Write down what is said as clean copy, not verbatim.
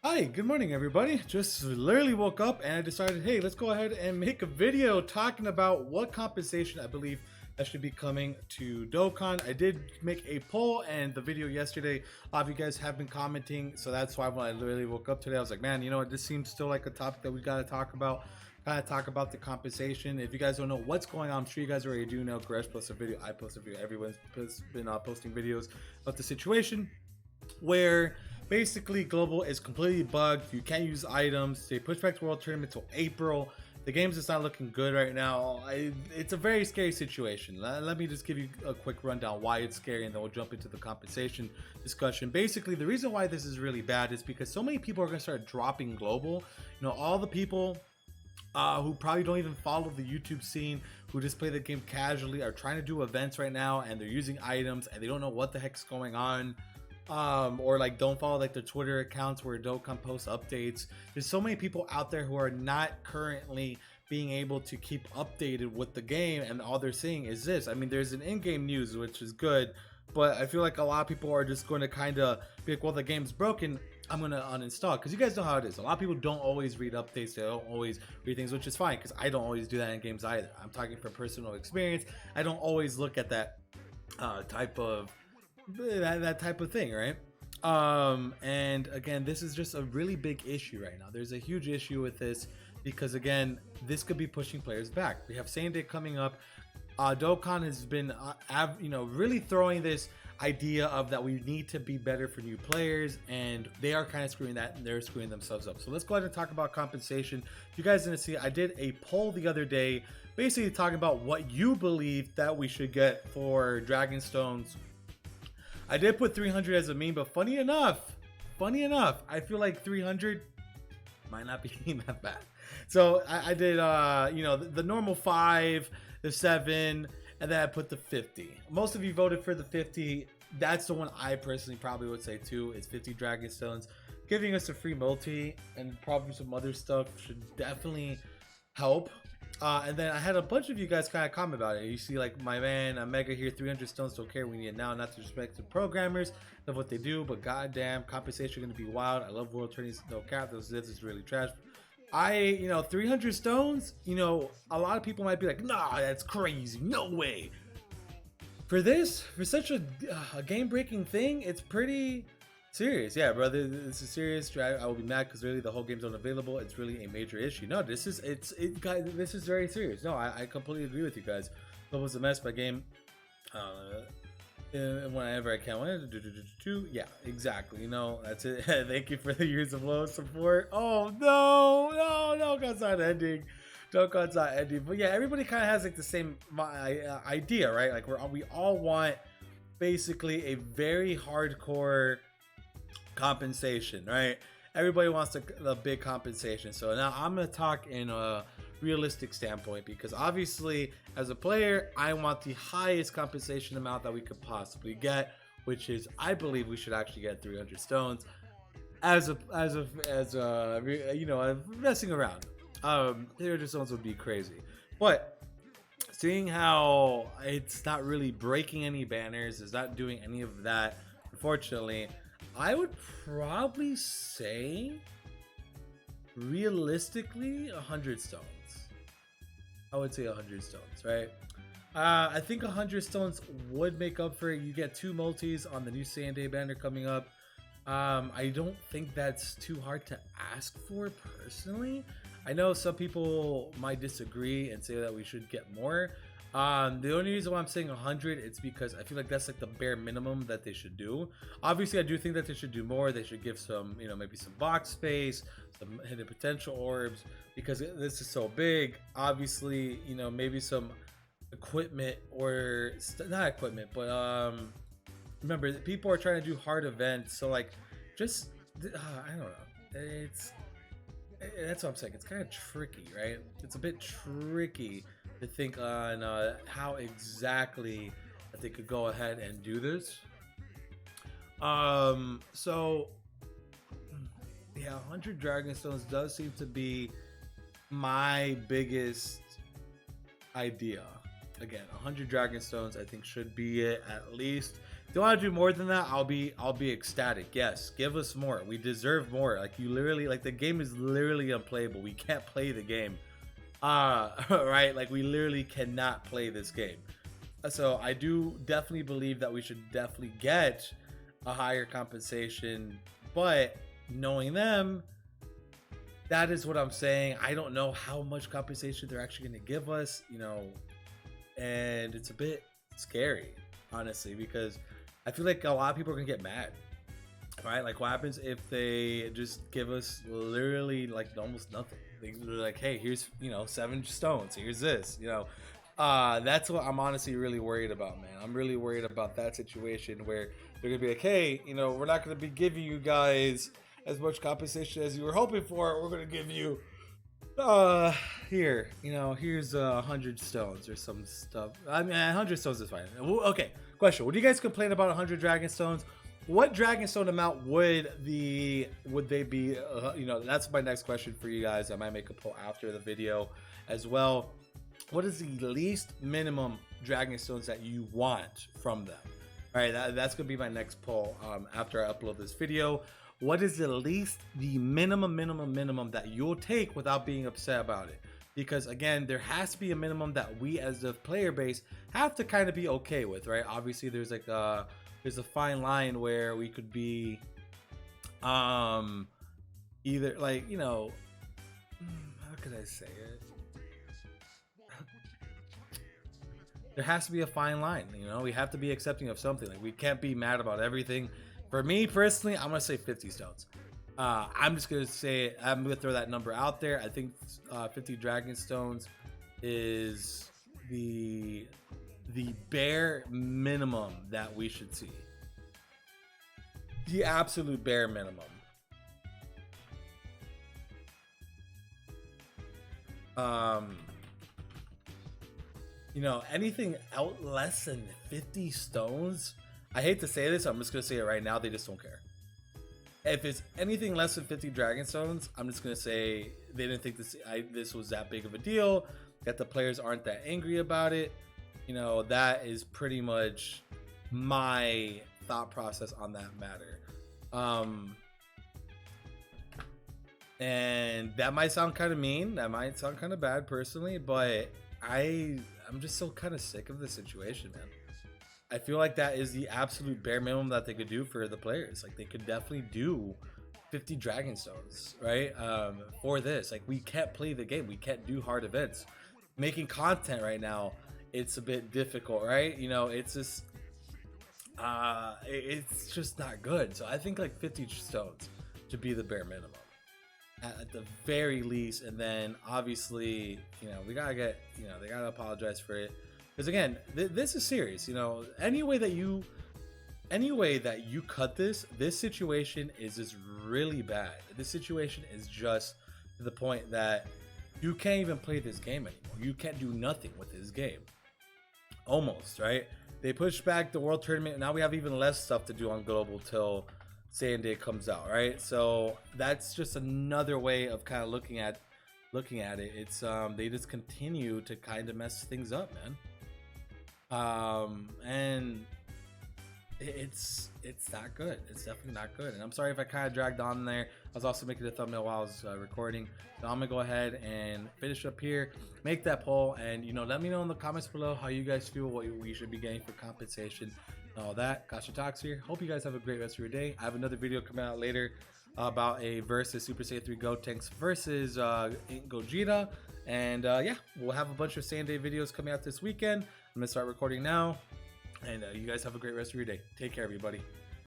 Hi, good morning everybody. Just literally woke up and I decided, hey, let's go ahead and make a video talking about what compensation I believe that should be coming to Dokkan. I did make a poll and the video yesterday, a lot of you guys have been commenting, so that's why when I literally woke up today, I was like, man, you know what, this seems still like a topic that we gotta talk about. Kind of talk about the compensation. If you guys don't know what's going on, I'm sure you guys already do know. Gresh posted a video, I posted a video, everyone's been posting videos about the situation where basically global is completely bugged. You can't use items. They push back the world tournament till April. The game's just not looking good right now. It's a very scary situation. Let me just give you a quick rundown why it's scary, and then we'll jump into the compensation discussion. Basically, the reason why this is really bad is because so many people are going to start dropping global. You know, all the people who probably don't even follow the YouTube scene, who just play the game casually, are trying to do events right now, and they're using items, and they don't know what the heck's going on. Or like don't follow like their Twitter accounts where Dokkan posts updates. There's so many people out there who are not currently being able to keep updated with the game, and all they're seeing is this. I mean, there's an in-game news, which is good, but I feel like a lot of people are just going to kind of be like, well, the game's broken, I'm going to uninstall. Because you guys know how it is. A lot of people don't always read updates. They don't always read things, which is fine, because I don't always do that in games either. I'm talking from personal experience. I don't always look at that type of thing, right? And again, this is just a really big issue right now. There's a huge issue with this because again, this could be pushing players back. We have same day coming up. Dokkan has been really throwing this idea of that we need to be better for new players, and they are kind of screwing that, and they're screwing themselves up. So let's go ahead and talk about compensation. You guys didn't see, I did a poll the other day basically talking about what you believe that we should get for Dragon Stones. I did put 300 as a meme, but funny enough, I feel like 300 might not be that bad. So I did, the normal 5, the 7, and then I put the 50. Most of you voted for the 50. That's the one I personally probably would say too. It's 50 Dragon Stones. Giving us a free multi and probably some other stuff should definitely help. And then I had a bunch of you guys kind of comment about it. You see, like my man Mega here, 300 stones, don't care. We need it now, not to respect the programmers of what they do, but goddamn, compensation going to be wild. I love world tourneys, no cap. This is really trash. 300 stones. A lot of people might be like, nah, that's crazy. No way. For such a game-breaking thing, it's pretty serious. Yeah, brother, this is serious. I will be mad because really the whole game's unavailable. It's really a major issue. No, this is guys, this is very serious. No, I completely agree with you guys. It was a mess by game. Whenever I can. Yeah, exactly. That's it. Thank you for the years of low support. Oh no, God's not ending. Dokkan's not ending. But yeah, everybody kind of has like the same idea, right? Like we all want basically a very hardcore compensation, right? Everybody wants the big compensation. So now I'm going to talk in a realistic standpoint, because obviously as a player I want the highest compensation amount that we could possibly get, which is I believe we should actually get 300 stones as messing around. 300 stones would be crazy, but seeing how it's not really breaking any banners, it's not doing any of that, unfortunately, I would probably say realistically 100 stones. I would say 100 stones, right? I think 100 stones would make up for it. You get 2 multis on the new same day banner coming up. I don't think that's too hard to ask for personally. I know some people might disagree and say that we should get more. The only reason why I'm saying 100 it's because I feel like that's like the bare minimum that they should do. Obviously, I do think that they should do more. They should give some, maybe some box space, some hidden potential orbs, because this is so big. Obviously, maybe some equipment or not equipment, but remember, people are trying to do hard events, so like just I don't know. That's what I'm saying. It's kind of tricky, right? It's a bit tricky to think on how exactly that they could go ahead and do this. So yeah, 100 Dragon Stones does seem to be my biggest idea. Again, 100 Dragon Stones I think should be it at least. If you want to do more than that, I'll be ecstatic. Yes, give us more. We deserve more. Like, you literally, like, the game is literally unplayable. We can't play the game. Right? Like, we literally cannot play this game. So I do definitely believe that we should definitely get a higher compensation, but knowing them, that is what I'm saying. I don't know how much compensation they're actually going to give us, you know, and it's a bit scary, honestly, because I feel like a lot of people are going to get mad, right? Like, what happens if they just give us literally like almost nothing? They're like, hey, here's, you know, 7 stones, here's this, you know. That's what I'm honestly really worried about, man. I'm really worried about that situation where they're gonna be like, hey, you know, we're not gonna be giving you guys as much compensation as you were hoping for. We're gonna give you here, you know, here's 100 stones or some stuff. I mean, 100 stones is fine. Okay, question: would you guys complain about 100 dragon stones? What dragon stone amount would they be? You know, that's my next question for you guys. I might make a poll after the video as well. What is the least minimum dragon stones that you want from them? All right, that's gonna be my next poll after I upload this video. What is the minimum that you'll take without being upset about it? Because again, there has to be a minimum that we as the player base have to kind of be okay with, right? Obviously, there's like there's a fine line where we could be either like, you know, how could I say it? There has to be a fine line, you know. We have to be accepting of something. Like, we can't be mad about everything. For me personally, I'm gonna say 50 stones. I'm just gonna say, I'm gonna throw that number out there. I think 50 dragon stones is the bare minimum that we should see. The absolute bare minimum. You know, anything out less than 50 stones, I hate to say this, I'm just gonna say it right now, they just don't care. If it's anything less than 50 dragon stones, I'm just gonna say they didn't think this was that big of a deal, that the players aren't that angry about it. You know, that is pretty much my thought process on that matter. And that might sound kind of mean, that might sound kind of bad personally, but I'm just so kind of sick of the situation, man. I feel like that is the absolute bare minimum that they could do for the players. Like, they could definitely do 50 dragon stones, right? For this, like, we can't play the game, we can't do hard events. Making content right now, it's a bit difficult, right? You know, it's just not good. So I think like 50 stones should be the bare minimum at the very least. And then obviously, you know, we gotta get, you know, they gotta apologize for it, because again, this is serious. You know, any way that you cut this situation is just really bad. This situation is just to the point that you can't even play this game anymore. You can't do nothing with this game. Almost, right? They pushed back the world tournament. Now we have even less stuff to do on global till Sanday comes out, right? So that's just another way of kind of looking at it. It's they just continue to kind of mess things up, man. And it's not good. It's definitely not good. And I'm sorry if I kind of dragged on there. I was also making a thumbnail while I was recording. So I'm gonna go ahead and finish up here, make that poll, and, you know, let me know in the comments below how you guys feel, what we should be getting for compensation and all that. Gotcha Talks here. Hope you guys have a great rest of your day. I have another video coming out later about a versus Super Saiyan 3 Gotenks versus Gogeta. And yeah, we'll have a bunch of Sanday videos coming out this weekend. I'm gonna start recording now. And you guys have a great rest of your day. Take care, everybody.